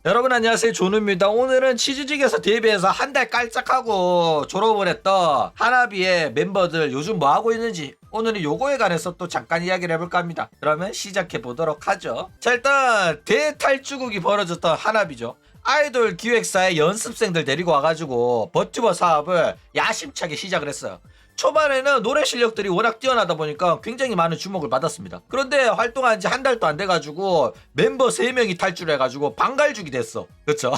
여러분 안녕하세요, 조누입니다. 오늘은 치즈직에서 데뷔해서 한 달 깔짝하고 졸업을 했던 하나비의 멤버들 요즘 뭐하고 있는지 오늘은 요거에 관해서 또 잠깐 이야기를 해볼까 합니다. 그러면 시작해 보도록 하죠. 자, 일단 대탈주국이 벌어졌던 하나비죠. 아이돌 기획사의 연습생들 데리고 와가지고 버튜버 사업을 야심차게 시작을 했어요. 초반에는 노래 실력들이 워낙 뛰어나다 보니까 굉장히 많은 주목을 받았습니다. 그런데 활동한 지 한 달도 안 돼가지고 mem버 3명이 탈출을 해가지고 방갈죽이 됐어. 그쵸?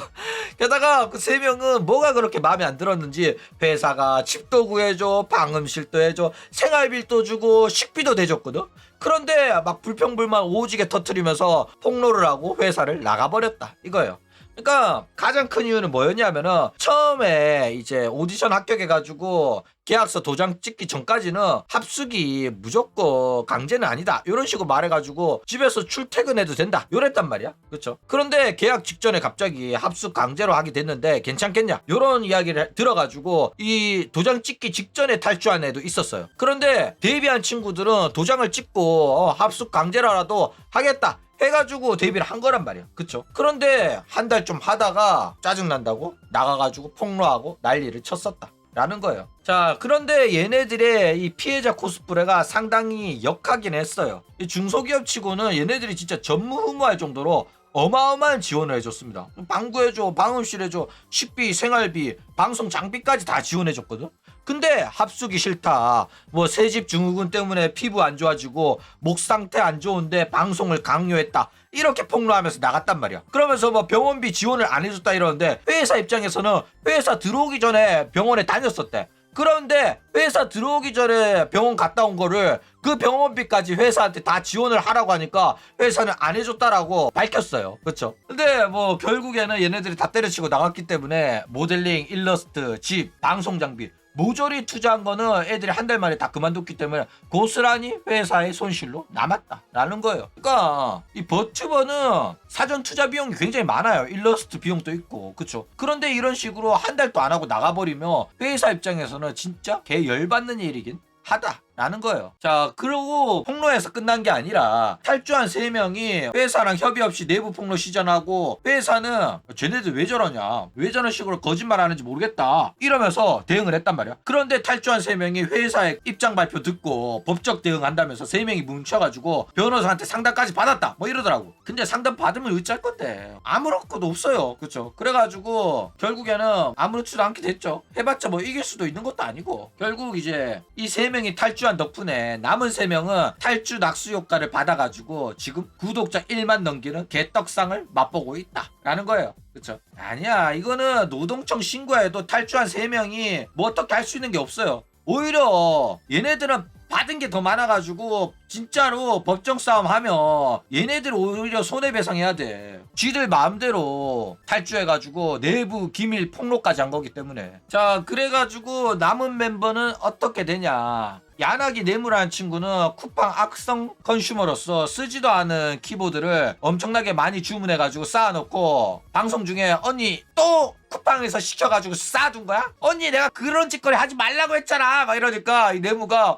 게다가 그 3명은 뭐가 그렇게 마음에 안 들었는지 회사가 집도 구해줘, 방음실도 해줘, 생활비도 주고 식비도 대줬거든? 그런데 막 불평불만 오지게 터트리면서 폭로를 하고 회사를 나가버렸다 이거예요. 그러니까 가장 큰 이유는 뭐였냐면은 처음에 이제 오디션 합격해가지고 계약서 도장 찍기 전까지는 합숙이 무조건 강제는 아니다 이런 식으로 말해가지고 집에서 출퇴근해도 된다 이랬단 말이야. 그렇죠? 그런데 계약 직전에 갑자기 합숙 강제로 하게 됐는데 괜찮겠냐 이런 이야기를 들어가지고 이 도장 찍기 직전에 탈주한 애도 있었어요. 그런데 데뷔한 친구들은 도장을 찍고 합숙 강제로라도 하겠다 해가지고 데뷔를 한 거란 말이야. 그쵸? 그런데 한 달 좀 하다가 짜증난다고 나가가지고 폭로하고 난리를 쳤었다 라는 거예요. 자, 그런데 얘네들의 이 피해자 코스프레가 상당히 역하긴 했어요. 이 중소기업 치고는 얘네들이 진짜 전무후무할 정도로 어마어마한 지원을 해줬습니다. 방구해줘, 방음실 해줘, 식비, 생활비, 방송 장비까지 다 지원해줬거든. 근데 합숙이 싫다, 뭐 새집 증후군 때문에 피부 안 좋아지고 목 상태 안 좋은데 방송을 강요했다 이렇게 폭로하면서 나갔단 말이야. 그러면서 뭐 병원비 지원을 안 해줬다 이러는데 회사 입장에서는 회사 들어오기 전에 병원에 다녔었대. 그런데 회사 들어오기 전에 병원 갔다 온 거를 그 병원비까지 회사한테 다 지원을 하라고 하니까 회사는 안 해줬다라고 밝혔어요. 그쵸? 근데 뭐 결국에는 얘네들이 다 때려치고 나갔기 때문에 모델링, 일러스트, 집, 방송 장비 모조리 투자한 거는 애들이 한 달 만에 다 그만뒀기 때문에 고스란히 회사의 손실로 남았다라는 거예요. 그러니까 이 버튜버는 사전 투자 비용이 굉장히 많아요. 일러스트 비용도 있고, 그쵸? 그런데 이런 식으로 한 달도 안 하고 나가버리면 회사 입장에서는 진짜 개 열받는 일이긴 하다라는 거예요. 자, 그러고 폭로해서 끝난 게 아니라 탈주한 3명이 회사랑 협의 없이 내부 폭로 시전하고 회사는 쟤네들 왜 저러냐, 왜 저런 식으로 거짓말 하는지 모르겠다 이러면서 대응을 했단 말이야. 그런데 탈주한 3명이 회사의 입장 발표 듣고 법적 대응한다면서 3명이 뭉쳐가지고 변호사한테 상담까지 받았다 뭐 이러더라고. 근데 상담 받으면 어쩔 건데 아무런 것도 없어요. 그쵸? 그래가지고 결국에는 아무렇지도 않게 됐죠. 해봤자 뭐 이길 수도 있는 것도 아니고 결국 이제 이 3명이 탈주한 덕분에 남은 3명은 탈주 낙수 효과를 받아가지고 지금 구독자 1만 넘기는 개떡상을 맛보고 있다라는 거예요. 그쵸? 아니야, 이거는 노동청 신고해도 탈주한 3명이 뭐 어떻게 할 수 있는 게 없어요. 오히려 얘네들은 받은 게 더 많아가지고 진짜로 법정 싸움 하면 얘네들 오히려 손해배상해야 돼. 쥐들 마음대로 탈주해가지고 내부 기밀 폭로까지 한 거기 때문에. 자, 그래가지고 남은 멤버는 어떻게 되냐. 야나기 네무라는 친구는 쿠팡 악성 컨슈머로서 쓰지도 않은 키보드를 엄청나게 많이 주문해가지고 쌓아놓고 방송 중에 언니 또 쿠팡에서 시켜가지고 쌓아둔 거야? 언니 내가 그런 짓거리 하지 말라고 했잖아 막 이러니까 이 네무가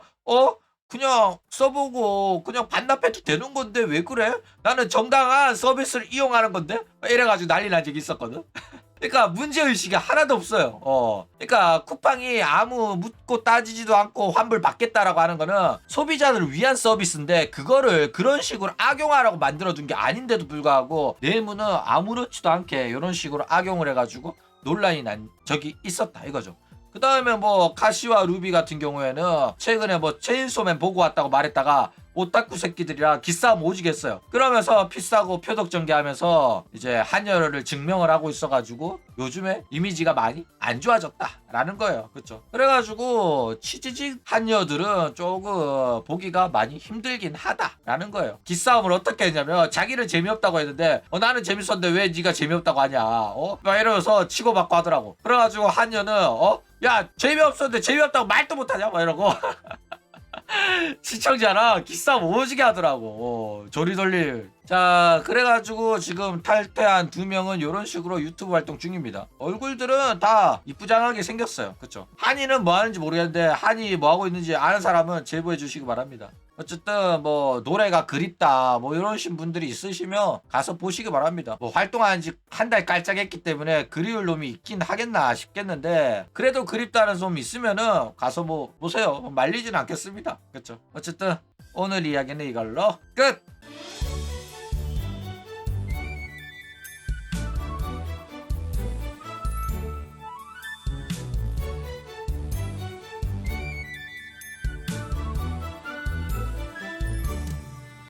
그냥 써보고 그냥 반납해도 되는 건데 왜 그래? 나는 정당한 서비스를 이용하는 건데? 이래가지고 난리 난 적이 있었거든. 그러니까 문제의식이 하나도 없어요. 그러니까 쿠팡이 아무 묻고 따지지도 않고 환불 받겠다라고 하는 거는 소비자들을 위한 서비스인데 그거를 그런 식으로 악용하라고 만들어둔 게 아닌데도 불구하고 네이무는 아무렇지도 않게 이런 식으로 악용을 해가지고 논란이 난 적이 있었다 이거죠. 그 다음에 뭐 카시와 루비 같은 경우에는 최근에 뭐 체인소맨 보고 왔다고 말했다가 오타쿠 새끼들이랑 기싸움 오지겠어요. 그러면서 피싸고 표독전개하면서 이제 한여를 증명을 하고 있어가지고 요즘에 이미지가 많이 안 좋아졌다라는 거예요. 그쵸? 그래가지고 치즈직 한여들은 조금 보기가 많이 힘들긴 하다라는 거예요. 기싸움을 어떻게 했냐면 자기는 재미없다고 했는데 나는 재밌었는데 왜 네가 재미없다고 하냐 막 이러면서 치고받고 하더라고. 그래가지고 한여는 야 재미없었는데 재미없다고 말도 못하냐 막 이러고 시청자랑 기싸움 오지게 하더라고. 조리돌림. 자, 그래가지고 지금 탈퇴한 2명은 이런 식으로 유튜브 활동 중입니다. 얼굴들은 다 이쁘장하게 생겼어요. 그쵸? 한이는 뭐 하는지 모르겠는데 한이 뭐 하고 있는지 아는 사람은 제보해 주시기 바랍니다. 어쨌든 뭐 노래가 그립다 뭐 이러신 분들이 있으시면 가서 보시기 바랍니다. 뭐 활동한 지 한 달 깔짝했기 때문에 그리울 놈이 있긴 하겠나 싶겠는데 그래도 그립다는 좀 있으면은 가서 뭐 보세요. 말리진 않겠습니다. 그렇죠. 어쨌든 오늘 이야기는 이걸로 끝.